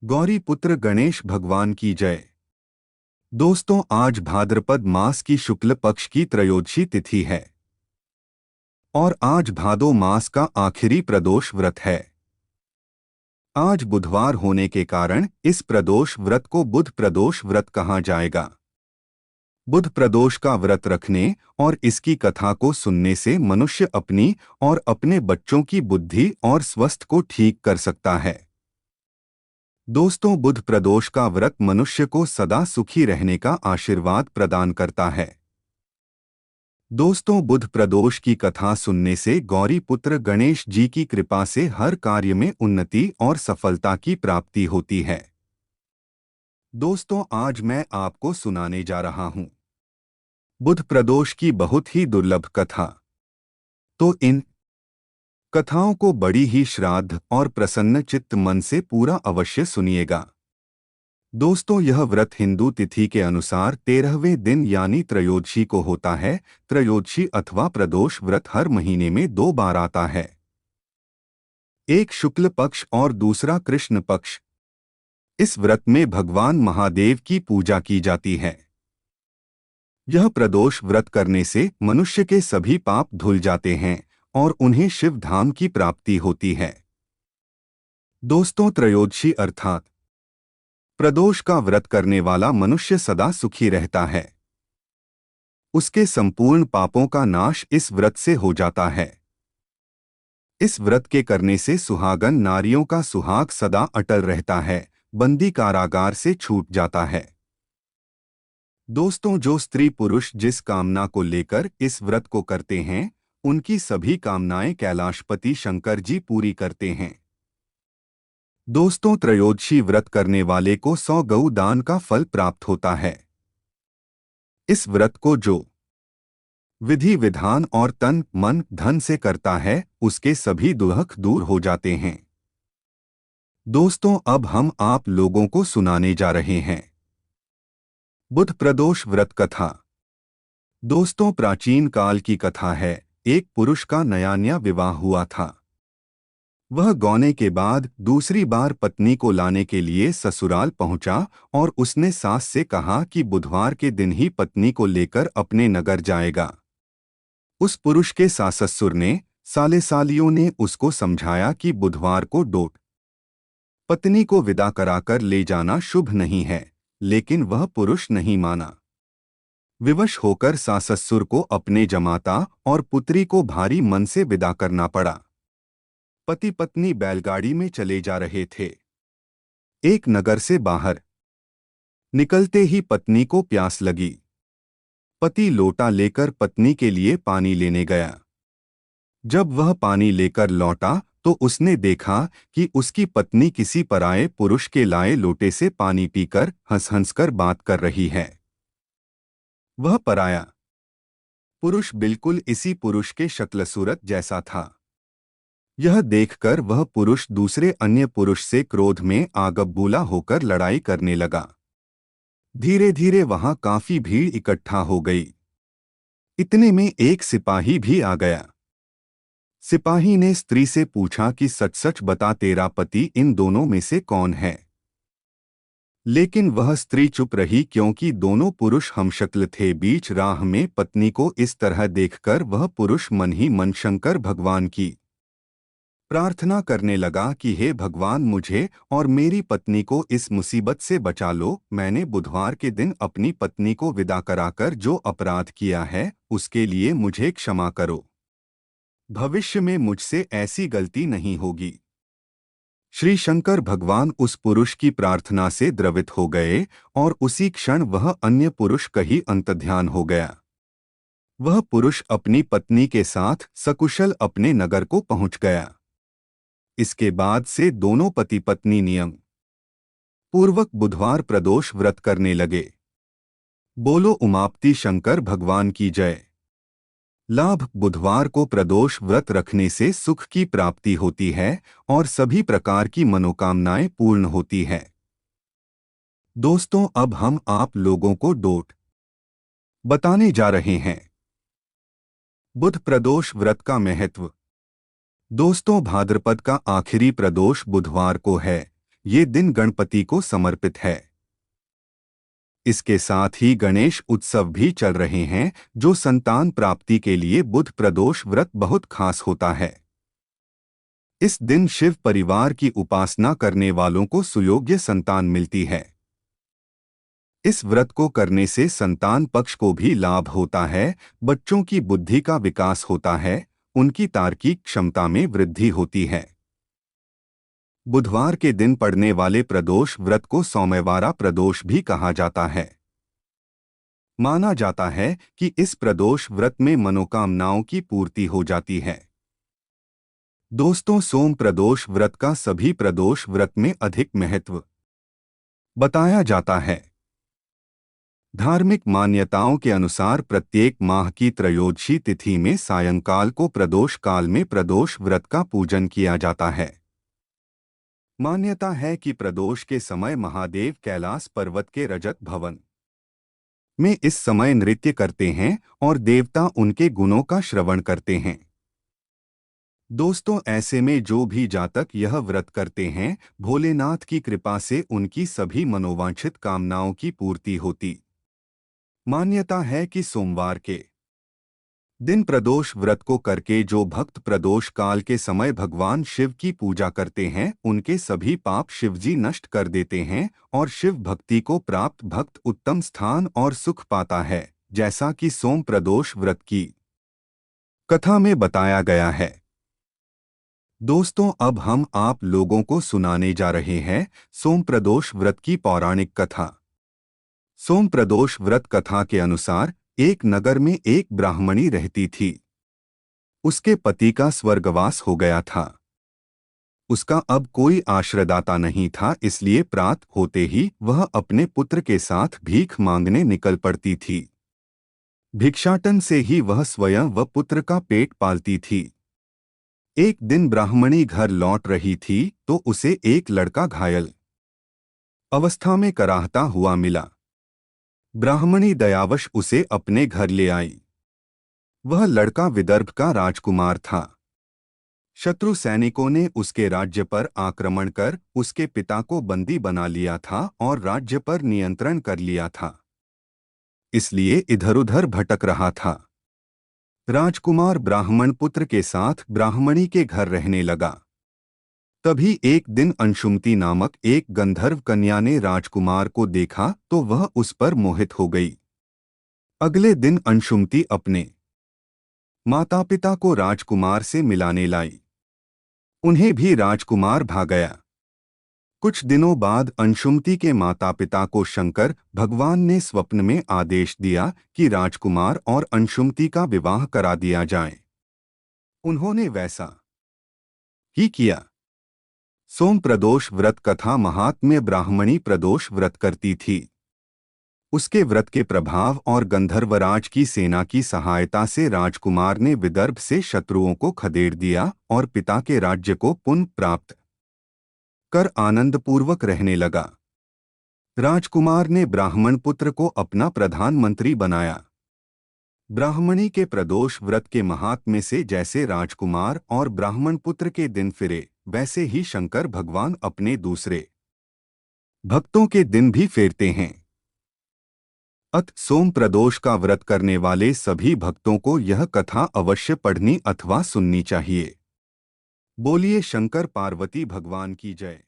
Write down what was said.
गौरी पुत्र गणेश भगवान की जय। दोस्तों, आज भाद्रपद मास की शुक्ल पक्ष की त्रयोदशी तिथि है और आज भादो मास का आखिरी प्रदोष व्रत है। आज बुधवार होने के कारण इस प्रदोष व्रत को बुध प्रदोष व्रत कहा जाएगा। बुध प्रदोष का व्रत रखने और इसकी कथा को सुनने से मनुष्य अपनी और अपने बच्चों की बुद्धि और स्वास्थ्य को ठीक कर सकता है। दोस्तों, बुध प्रदोष का व्रत मनुष्य को सदा सुखी रहने का आशीर्वाद प्रदान करता है। दोस्तों, बुध प्रदोष की कथा सुनने से गौरी पुत्र गणेश जी की कृपा से हर कार्य में उन्नति और सफलता की प्राप्ति होती है। दोस्तों, आज मैं आपको सुनाने जा रहा हूं बुध प्रदोष की बहुत ही दुर्लभ कथा। तो इन कथाओं को बड़ी ही श्राद्ध और प्रसन्न चित्त मन से पूरा अवश्य सुनिएगा। दोस्तों, यह व्रत हिंदू तिथि के अनुसार 13वें दिन यानी त्रयोदशी को होता है। त्रयोदशी अथवा प्रदोष व्रत हर महीने में 2 बार आता है, एक शुक्ल पक्ष और दूसरा कृष्ण पक्ष। इस व्रत में भगवान महादेव की पूजा की जाती है। यह प्रदोष व्रत करने से मनुष्य के सभी पाप धुल जाते हैं और उन्हें शिव धाम की प्राप्ति होती है। दोस्तों, त्रयोदशी अर्थात प्रदोष का व्रत करने वाला मनुष्य सदा सुखी रहता है। उसके संपूर्ण पापों का नाश इस व्रत से हो जाता है। इस व्रत के करने से सुहागन नारियों का सुहाग सदा अटल रहता है, बंदी कारागार से छूट जाता है। दोस्तों, जो स्त्री पुरुष जिस कामना को लेकर इस व्रत को करते हैं, उनकी सभी कामनाएं कैलाशपति शंकर जी पूरी करते हैं। दोस्तों, त्रयोदशी व्रत करने वाले को 100 गऊ दान का फल प्राप्त होता है। इस व्रत को जो विधि विधान और तन मन धन से करता है, उसके सभी दुख दूर हो जाते हैं। दोस्तों, अब हम आप लोगों को सुनाने जा रहे हैं बुध प्रदोष व्रत कथा। दोस्तों, प्राचीन काल की कथा है। एक पुरुष का नया विवाह हुआ था। वह गौने के बाद दूसरी बार पत्नी को लाने के लिए ससुराल पहुंचा और उसने सास से कहा कि बुधवार के दिन ही पत्नी को लेकर अपने नगर जाएगा। उस पुरुष के सास ससुर ने साले सालियों ने उसको समझाया कि बुधवार को डोट पत्नी को विदा कराकर ले जाना शुभ नहीं है, लेकिन वह पुरुष नहीं माना। विवश होकर सास ससुर को अपने जमाता और पुत्री को भारी मन से विदा करना पड़ा। पति पत्नी बैलगाड़ी में चले जा रहे थे। एक नगर से बाहर निकलते ही पत्नी को प्यास लगी। पति लोटा लेकर पत्नी के लिए पानी लेने गया। जब वह पानी लेकर लौटा तो उसने देखा कि उसकी पत्नी किसी पराये पुरुष के लाए लोटे से पानी पीकर हंस हंसकर बात कर रही है। वह पराया पुरुष बिल्कुल इसी पुरुष के शक्ल सूरत जैसा था। यह देखकर वह पुरुष दूसरे अन्य पुरुष से क्रोध में आगबबूला होकर लड़ाई करने लगा। धीरे धीरे वहां काफी भीड़ इकट्ठा हो गई। इतने में एक सिपाही भी आ गया। सिपाही ने स्त्री से पूछा कि सच सच बता, तेरा पति इन दोनों में से कौन है? लेकिन वह स्त्री चुप रही, क्योंकि दोनों पुरुष हमशक्ल थे। बीच राह में पत्नी को इस तरह देखकर वह पुरुष मन ही मन शंकर भगवान की प्रार्थना करने लगा कि हे भगवान, मुझे और मेरी पत्नी को इस मुसीबत से बचा लो। मैंने बुधवार के दिन अपनी पत्नी को विदा कराकर जो अपराध किया है, उसके लिए मुझे क्षमा करो। भविष्य में मुझसे ऐसी गलती नहीं होगी। श्री शंकर भगवान उस पुरुष की प्रार्थना से द्रवित हो गए और उसी क्षण वह अन्य पुरुष कहीं अंतर्ध्यान हो गया। वह पुरुष अपनी पत्नी के साथ सकुशल अपने नगर को पहुंच गया। इसके बाद से दोनों पति पत्नी नियम पूर्वक बुधवार प्रदोष व्रत करने लगे। बोलो उमापति शंकर भगवान की जय। लाभ: बुधवार को प्रदोष व्रत रखने से सुख की प्राप्ति होती है और सभी प्रकार की मनोकामनाएं पूर्ण होती है। दोस्तों, अब हम आप लोगों को डोट बताने जा रहे हैं बुध प्रदोष व्रत का महत्व। दोस्तों, भाद्रपद का आखिरी प्रदोष बुधवार को है। ये दिन गणपति को समर्पित है। इसके साथ ही गणेश उत्सव भी चल रहे हैं, जो संतान प्राप्ति के लिए बुध प्रदोष व्रत बहुत खास होता है। इस दिन शिव परिवार की उपासना करने वालों को सुयोग्य संतान मिलती है। इस व्रत को करने से संतान पक्ष को भी लाभ होता है, बच्चों की बुद्धि का विकास होता है, उनकी तार्किक क्षमता में वृद्धि होती है। बुधवार के दिन पड़ने वाले प्रदोष व्रत को सोमवारा प्रदोष भी कहा जाता है। माना जाता है कि इस प्रदोष व्रत में मनोकामनाओं की पूर्ति हो जाती है। दोस्तों, सोम प्रदोष व्रत का सभी प्रदोष व्रत में अधिक महत्व बताया जाता है। धार्मिक मान्यताओं के अनुसार प्रत्येक माह की त्रयोदशी तिथि में सायंकाल को प्रदोष काल में प्रदोष व्रत का पूजन किया जाता है। मान्यता है कि प्रदोष के समय महादेव कैलाश पर्वत के रजत भवन में इस समय नृत्य करते हैं और देवता उनके गुणों का श्रवण करते हैं। दोस्तों, ऐसे में जो भी जातक यह व्रत करते हैं, भोलेनाथ की कृपा से उनकी सभी मनोवांछित कामनाओं की पूर्ति होती। मान्यता है कि सोमवार के दिन प्रदोष व्रत को करके जो भक्त प्रदोष काल के समय भगवान शिव की पूजा करते हैं, उनके सभी पाप शिवजी नष्ट कर देते हैं और शिव भक्ति को प्राप्त भक्त उत्तम स्थान और सुख पाता है, जैसा कि सोम प्रदोष व्रत की कथा में बताया गया है। दोस्तों, अब हम आप लोगों को सुनाने जा रहे हैं सोम प्रदोष व्रत की पौराणिक कथा। सोम प्रदोष व्रत कथा के अनुसार एक नगर में एक ब्राह्मणी रहती थी। उसके पति का स्वर्गवास हो गया था। उसका अब कोई आश्रयदाता नहीं था, इसलिए प्रातः होते ही वह अपने पुत्र के साथ भीख मांगने निकल पड़ती थी। भिक्षाटन से ही वह स्वयं व पुत्र का पेट पालती थी। एक दिन ब्राह्मणी घर लौट रही थी तो उसे एक लड़का घायल अवस्था में कराहता हुआ मिला। ब्राह्मणी दयावश उसे अपने घर ले आई। वह लड़का विदर्भ का राजकुमार था। शत्रु सैनिकों ने उसके राज्य पर आक्रमण कर उसके पिता को बंदी बना लिया था और राज्य पर नियंत्रण कर लिया था, इसलिए इधर-उधर भटक रहा था। राजकुमार ब्राह्मण पुत्र के साथ ब्राह्मणी के घर रहने लगा। तभी एक दिन अंशुमती नामक एक गंधर्व कन्या ने राजकुमार को देखा तो वह उस पर मोहित हो गई। अगले दिन अंशुमती अपने माता पिता को राजकुमार से मिलाने लाई। उन्हें भी राजकुमार भा गया। कुछ दिनों बाद अंशुमती के माता पिता को शंकर भगवान ने स्वप्न में आदेश दिया कि राजकुमार और अंशुमती का विवाह करा दिया जाए। उन्होंने वैसा ही किया। सोम प्रदोष व्रत कथा महात्म्य ब्राह्मणी प्रदोष व्रत करती थी। उसके व्रत के प्रभाव और गंधर्वराज की सेना की सहायता से राजकुमार ने विदर्भ से शत्रुओं को खदेड़ दिया और पिता के राज्य को पुनः प्राप्त कर आनंदपूर्वक रहने लगा। राजकुमार ने ब्राह्मण पुत्र को अपना प्रधानमंत्री बनाया। ब्राह्मणी के प्रदोष व्रत के महात्म्य से जैसे राजकुमार और ब्राह्मण पुत्र के दिन फिरे, वैसे ही शंकर भगवान अपने दूसरे भक्तों के दिन भी फेरते हैं। सोम प्रदोष का व्रत करने वाले सभी भक्तों को यह कथा अवश्य पढ़नी अथवा सुननी चाहिए। बोलिए शंकर पार्वती भगवान की जय।